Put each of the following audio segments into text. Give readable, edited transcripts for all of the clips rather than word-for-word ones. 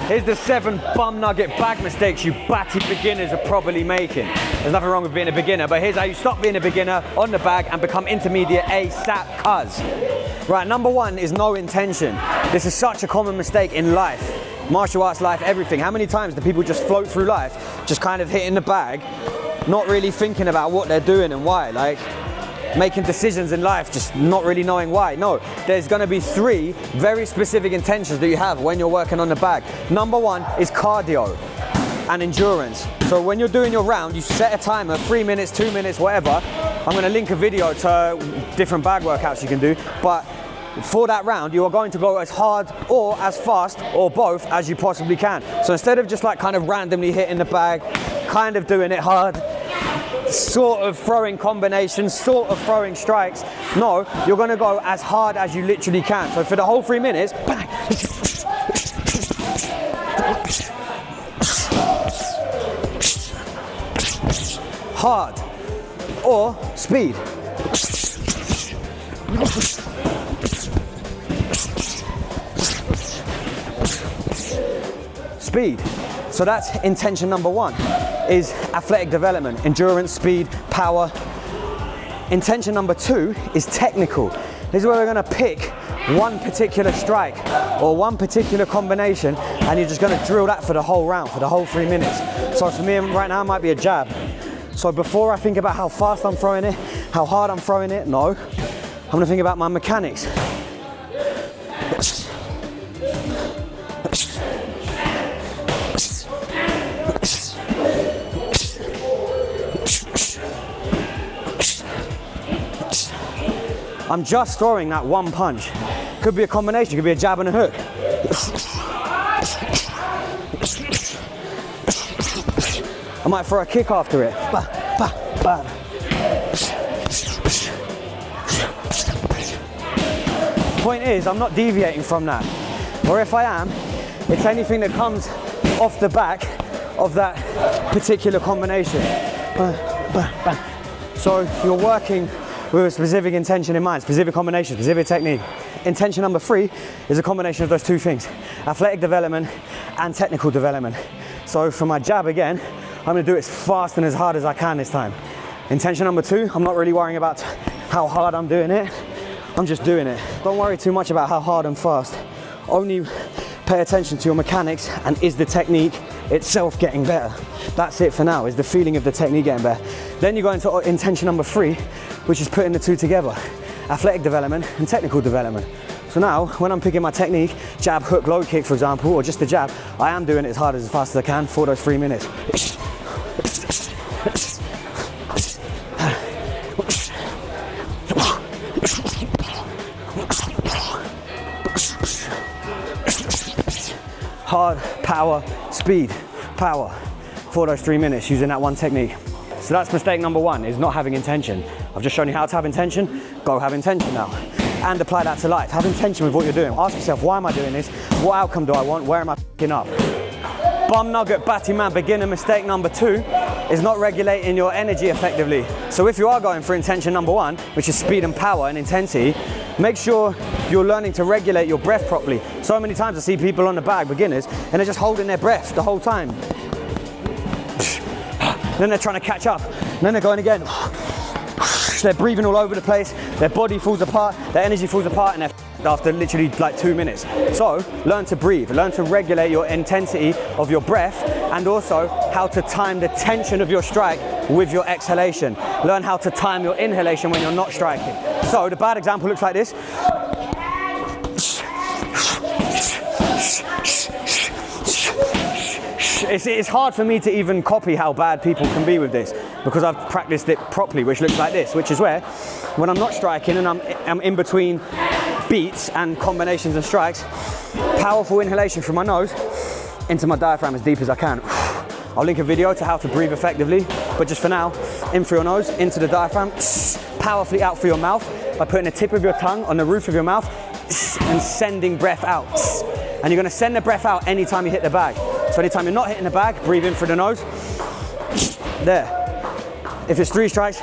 Here's the 7 bum nugget bag mistakes you batty beginners are probably making. There's nothing wrong with being a beginner, but here's how you stop being a beginner on the bag and become intermediate ASAP cuz. Right, number 1 is no intention. This is such a common mistake in life. Martial arts life, everything. How many times do people just float through life, just kind of hitting the bag, not really thinking about what they're doing and why? Like, making decisions in life, just not really knowing why. No, there's gonna be 3 very specific intentions that you have when you're working on the bag. Number 1 is cardio and endurance. So when you're doing your round, you set a timer, 3 minutes, 2 minutes, whatever. I'm gonna link a video to different bag workouts you can do, but for that round, you are going to go as hard or as fast or both as you possibly can. So instead of just like kind of randomly hitting the bag, kind of doing it hard, sort of throwing combinations, sort of throwing strikes. No, you're gonna go as hard as you literally can. So for the whole 3 minutes, bang. Hard or speed. Speed. So that's intention number 1. Is athletic development, endurance, speed, power. Intention number 2 is technical. This is where we're gonna pick one particular strike or one particular combination, and you're just gonna drill that for the whole round, for the whole 3 minutes. So for me right now, it might be a jab. So before I think about how fast I'm throwing it, how hard I'm throwing it, no. I'm gonna think about my mechanics. I'm just throwing that one punch. Could be a combination, could be a jab and a hook. I might throw a kick after it. Bah, bah, bah. Point is, I'm not deviating from that. Or if I am, it's anything that comes off the back of that particular combination. Bah, bah, bah. So you're working with a specific intention in mind, specific combination, specific technique. Intention number 3 is a combination of those 2 things, athletic development and technical development. So for my jab again, I'm gonna do it as fast and as hard as I can this time. Intention number 2, I'm not really worrying about how hard I'm doing it, I'm just doing it. Don't worry too much about how hard and fast. Only pay attention to your mechanics and is the technique itself getting better. That's it for now, is the feeling of the technique getting better. Then you go into intention number 3, which is putting the 2 together, athletic development and technical development. So now, when I'm picking my technique, jab, hook, low kick, for example, or just the jab, I am doing it as hard as fast as I can for those 3 minutes. Hard, power, speed, power, for those 3 minutes using that one technique. So that's mistake number 1, is not having intention. I've just shown you how to have intention, go have intention now. And apply that to life. Have intention with what you're doing. Ask yourself, why am I doing this? What outcome do I want? Where am I f***ing up? Bum nugget, batty man, beginner mistake number 2 is not regulating your energy effectively. So if you are going for intention number 1, which is speed and power and intensity, make sure you're learning to regulate your breath properly. So many times I see people on the bag, beginners, and they're just holding their breath the whole time. Then they're trying to catch up, and then they're going again. They're breathing all over the place, their body falls apart, their energy falls apart, and they're after literally like 2 minutes. So learn to breathe, learn to regulate your intensity of your breath, and also how to time the tension of your strike with your exhalation. Learn how to time your inhalation when you're not striking. So the bad example looks like this. It's hard for me to even copy how bad people can be with this, because I've practiced it properly, which looks like this, which is where when I'm not striking and I'm in between beats and combinations and strikes, powerful inhalation from my nose into my diaphragm as deep as I can. I'll link a video to how to breathe effectively, but just for now, in through your nose, into the diaphragm, powerfully out through your mouth by putting the tip of your tongue on the roof of your mouth and sending breath out. And you're gonna send the breath out anytime you hit the bag. So anytime you're not hitting the bag, breathe in through the nose. There. If it's 3 strikes,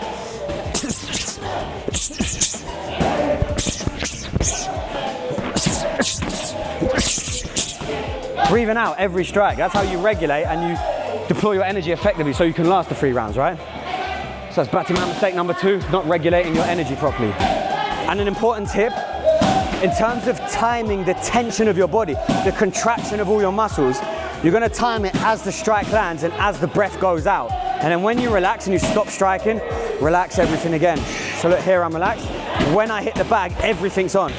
Breathing out every strike. That's how you regulate and you deploy your energy effectively so you can last the 3 rounds, right? So that's batting man mistake number 2, not regulating your energy properly. And an important tip, in terms of timing the tension of your body, the contraction of all your muscles, you're gonna time it as the strike lands and as the breath goes out. And then when you relax and you stop striking, relax everything again. So look, here I'm relaxed. When I hit the bag, everything's on.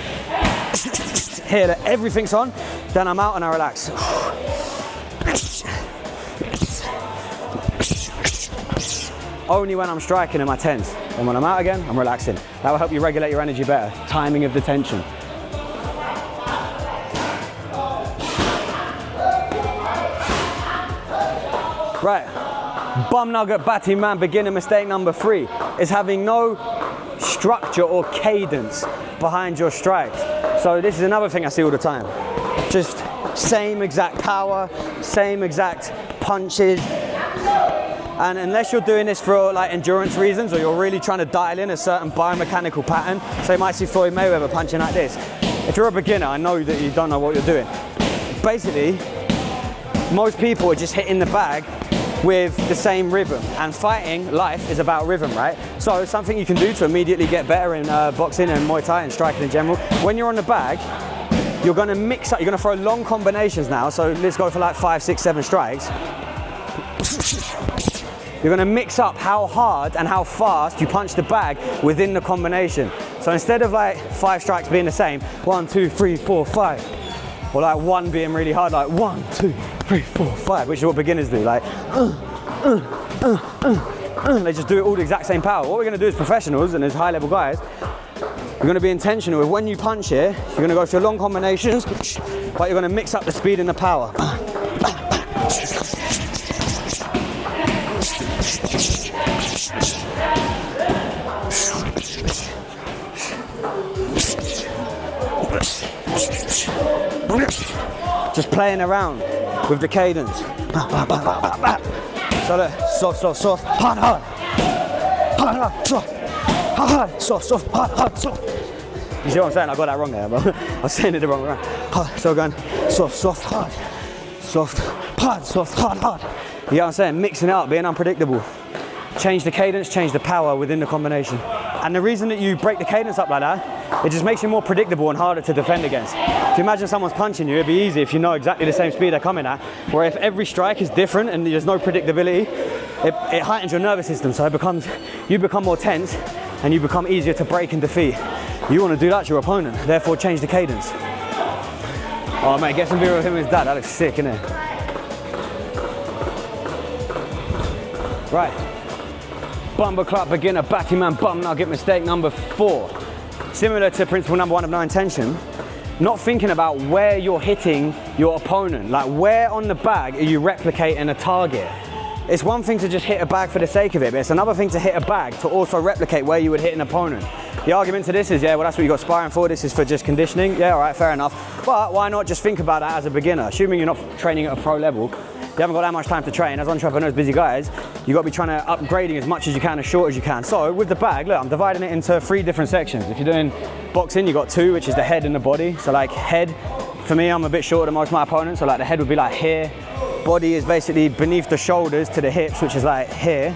Here, look, everything's on. Then I'm out and I relax. Only when I'm striking am I tense. And when I'm out again, I'm relaxing. That will help you regulate your energy better. Timing of the tension. Right. Bum nugget batting man beginner mistake number 3 is having no structure or cadence behind your strikes. So this is another thing I see all the time. Just same exact power, same exact punches. And unless you're doing this for like endurance reasons or you're really trying to dial in a certain biomechanical pattern, so you might see Floyd Mayweather punching like this. If you're a beginner, I know that you don't know what you're doing. Basically, most people are just hitting the bag with the same rhythm, and fighting life is about rhythm, right? So something you can do to immediately get better in boxing and Muay Thai and striking in general, when you're on the bag, you're gonna mix up, you're gonna throw long combinations now, so let's go for like 5, 6, 7 strikes. You're gonna mix up how hard and how fast you punch the bag within the combination. So instead of like 5 strikes being the same, 1, 2, 3, 4, 5, or like 1 being really hard, like 1, 2, 3, 4, 5, which is what beginners do, like, they just do it all the exact same power. What we're gonna do as professionals and as high level guys, you're gonna be intentional with when you punch here, you're gonna go for long combinations, but you're gonna mix up the speed and the power. Just playing around with the cadence. So look, soft, soft, soft, hard, hard. Hard, hard, soft, hard, hard, soft, soft, hard, hard, soft. You see what I'm saying? I got that wrong there, but I was saying it the wrong way. Hard, so going soft, soft, hard. Soft, hard, soft, hard, hard. You know what I'm saying? Mixing it up, being unpredictable. Change the cadence, change the power within the combination. And the reason that you break the cadence up like that, it just makes you more predictable and harder to defend against. If you imagine someone's punching you, it'd be easy if you know exactly the same speed they're coming at. Where if every strike is different and there's no predictability, it heightens your nervous system. So you become more tense and you become easier to break and defeat. You want to do that to your opponent, therefore change the cadence. Oh mate, get some video of him and his dad, that looks sick, innit? Right. Bumper club beginner batting man bum nugget mistake number 4. Similar to principle number 1 of no intention, not thinking about where you're hitting your opponent. Like where on the bag are you replicating a target? It's one thing to just hit a bag for the sake of it, but it's another thing to hit a bag to also replicate where you would hit an opponent. The argument to this is, yeah, well that's what you got sparring for, this is for just conditioning. Yeah, all right, fair enough. But why not just think about that as a beginner? Assuming you're not training at a pro level, you haven't got that much time to train. As entrepreneurs, busy guys, you've got to be trying to upgrading as much as you can, as short as you can. So with the bag, look, I'm dividing it into 3 different sections. If you're doing boxing, you've got 2, which is the head and the body. So like head, for me, I'm a bit shorter than most of my opponents. So like the head would be like here. Body is basically beneath the shoulders to the hips, which is like here.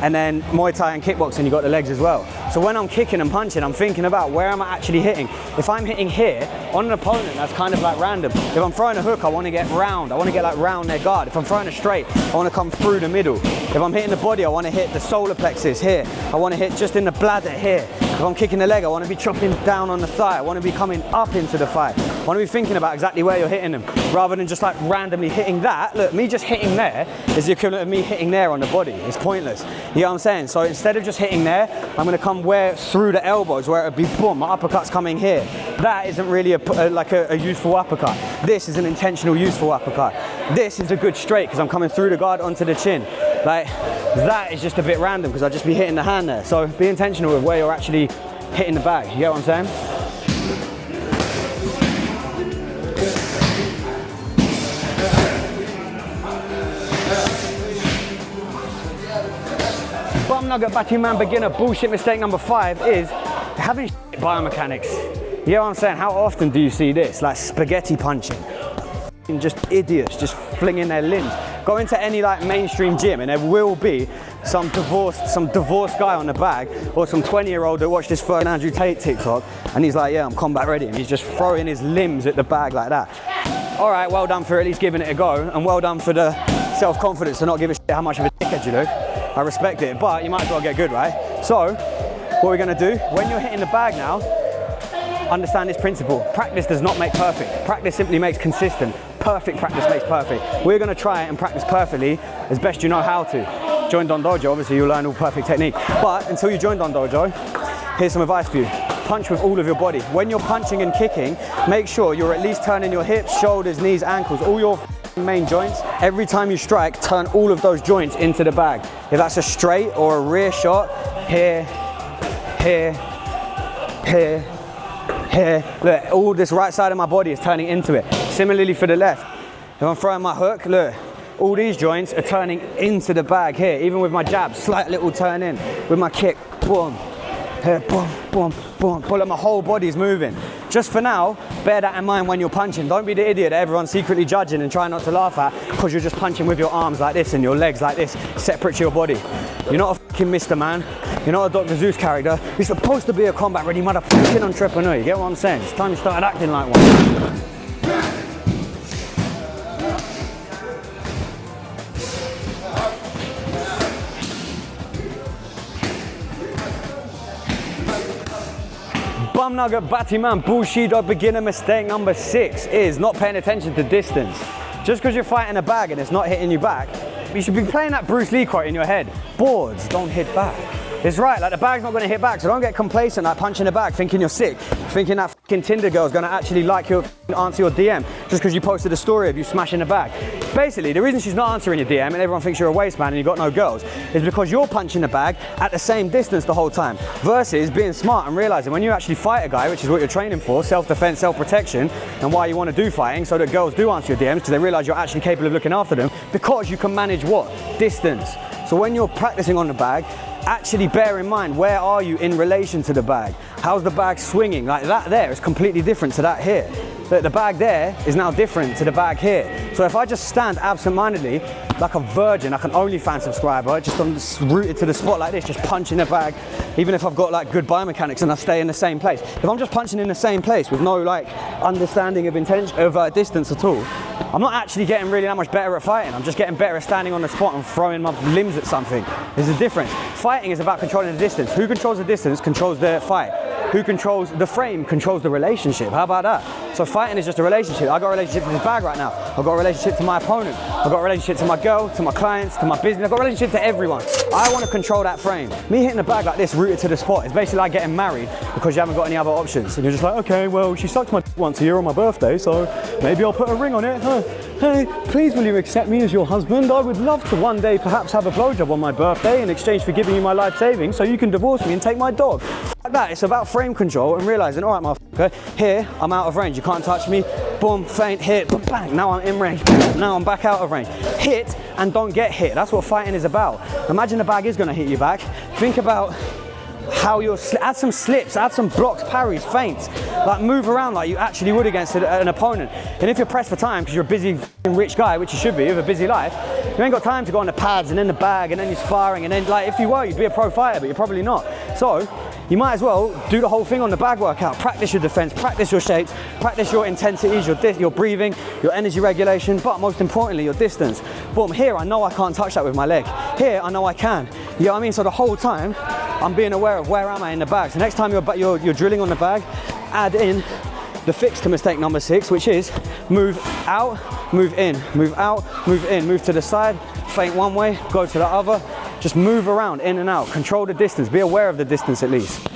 And then Muay Thai and kickboxing, you got the legs as well. So when I'm kicking and punching, I'm thinking about where am I actually hitting. If I'm hitting here on an opponent, that's kind of like random. If I'm throwing a hook, I want to get round. I want to get like round their guard. If I'm throwing a straight, I want to come through the middle. If I'm hitting the body, I want to hit the solar plexus here. I want to hit just in the bladder here. If I'm kicking the leg, I want to be chopping down on the thigh. I want to be coming up into the thigh. I want to be thinking about exactly where you're hitting them, rather than just like randomly hitting that. Look, me just hitting there is the equivalent of me hitting there on the body. It's pointless. You know what I'm saying? So instead of just hitting there, I'm going to come where through the elbows, where it would be boom, my uppercut's coming here. That isn't really a useful uppercut. This is an intentional useful uppercut. This is a good straight because I'm coming through the guard onto the chin. Like that is just a bit random because I'll just be hitting the hand there. So be intentional with where you're actually hitting the bag. You get what I'm saying? Bum nugget batting man beginner bullshit mistake number 5 is having biomechanics. You know what I'm saying? How often do you see this? Like spaghetti punching. just idiots just flinging their limbs. Go into any like mainstream gym and there will be some divorced guy on the bag, or some 20-year-old that watched this fucking Andrew Tate TikTok and he's like, yeah, I'm combat ready, and he's just throwing his limbs at the bag like that. All right, well done for at least giving it a go, and well done for the self-confidence to not give a shit how much of a dickhead you look. I respect it, but you might as well get good, right? So what we're gonna do, when you're hitting the bag now, understand this principle. Practice does not make perfect. Practice simply makes consistent. Perfect practice makes perfect. We're gonna try it and practice perfectly as best you know how to. Join Don Dojo, obviously you'll learn all perfect technique. But until you join Don Dojo, here's some advice for you. Punch with all of your body. When you're punching and kicking, make sure you're at least turning your hips, shoulders, knees, ankles, all your main joints. Every time you strike, turn all of those joints into the bag. If that's a straight or a rear shot, here, here, here, here. Look, all this right side of my body is turning into it. Similarly for the left. If I'm throwing my hook, look, all these joints are turning into the bag here. Even with my jab, slight little turn in. With my kick, boom, here, boom, boom, boom. Pull up, my whole body's moving. Just for now, bear that in mind when you're punching. Don't be the idiot that everyone's secretly judging and trying not to laugh at because you're just punching with your arms like this and your legs like this, separate to your body. You're not a fucking Mr. Man. You're not a Dr. Zeus character. You're supposed to be a combat ready motherfucking entrepreneur. You get what I'm saying? It's time you started acting like one. Bum nugget, batty man, bullshit dog beginner mistake number 6 is not paying attention to distance. Just because you're fighting a bag and it's not hitting you back, you should be playing that Bruce Lee quote in your head. Boards don't hit back. It's right, like the bag's not gonna hit back, so don't get complacent like punching the bag, thinking you're sick, thinking that fucking Tinder girl's gonna actually like your answer your DM just because you posted a story of you smashing the bag. Basically, the reason she's not answering your DM and everyone thinks you're a waste man and you've got no girls is because you're punching the bag at the same distance the whole time, versus being smart and realizing when you actually fight a guy, which is what you're training for, self-defense, self-protection, and why you want to do fighting, so that girls do answer your DMs because they realize you're actually capable of looking after them, because you can manage what? Distance. So when you're practicing on the bag, actually bear in mind, where are you in relation to the bag? How's the bag swinging? Like that there is completely different to that here. The bag there is now different to the bag here. So if I just stand absent-mindedly, like a virgin, like an OnlyFans subscriber, just rooted to the spot like this, just punching the bag, even if I've got like good biomechanics and I stay in the same place. If I'm just punching in the same place with no like understanding of intention, of distance at all, I'm not actually getting really that much better at fighting. I'm just getting better at standing on the spot and throwing my limbs at something. There's a difference. Fighting is about controlling the distance. Who controls the distance controls the fight. Who controls the frame controls the relationship. How about that? So fighting is just a relationship. I got a relationship to this bag right now. I've got a relationship to my opponent. I've got a relationship to my girl, to my clients, to my business. I've got a relationship to everyone. I want to control that frame. Me hitting the bag like this, rooted to the spot, is basically like getting married because you haven't got any other options. And you're just like, okay, well, she sucked my once a year on my birthday, so maybe I'll put a ring on it. Huh? Hey, please will you accept me as your husband? I would love to one day perhaps have a blowjob on my birthday in exchange for giving you my life savings so you can divorce me and take my dog. Like that, it's about frame control and realizing, all right, motherfucker, here, I'm out of range. You can't touch me. Boom, feint, hit, boom, bang. Now I'm in range. Now I'm back out of range. Hit and don't get hit. That's what fighting is about. Imagine the bag is going to hit you back. Think about how you're, add some slips, add some blocks, parries, feints, like move around like you actually would against an opponent. And if you're pressed for time because you're a busy rich guy, which you should be, with a busy life, you ain't got time to go on the pads and then the bag and then you're sparring, and then like if you were, you'd be a pro fighter, but you're probably not. So you might as well do the whole thing on the bag workout. Practice your defense, practice your shapes, practice your intensities, your breathing, your energy regulation, but most importantly, your distance. Boom, here I know I can't touch that with my leg. Here I know I can. You know what I mean? So the whole time, I'm being aware of where am I in the bag. So next time you're drilling on the bag, add in the fix to mistake number 6, which is move out, move in, move out, move in, move to the side, feint one way, go to the other. Just move around, in and out, control the distance, be aware of the distance at least.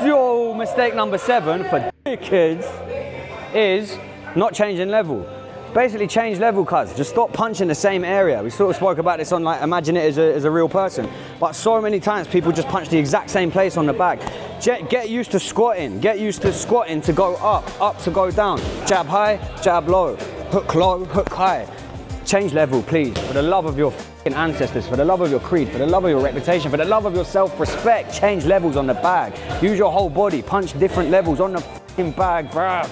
Yo, mistake number 7 for kids is not changing level. Basically change level, cuz. Just stop punching the same area. We sort of spoke about this on like, imagine it as a real person. But so many times people just punch the exact same place on the bag. Get used to squatting. Get used to squatting to go up to go down. Jab high, jab low, hook high. Change level, please. For the love of your ancestors, for the love of your creed, for the love of your reputation, for the love of your self-respect, change levels on the bag. Use your whole body. Punch different levels on the bag, bruh.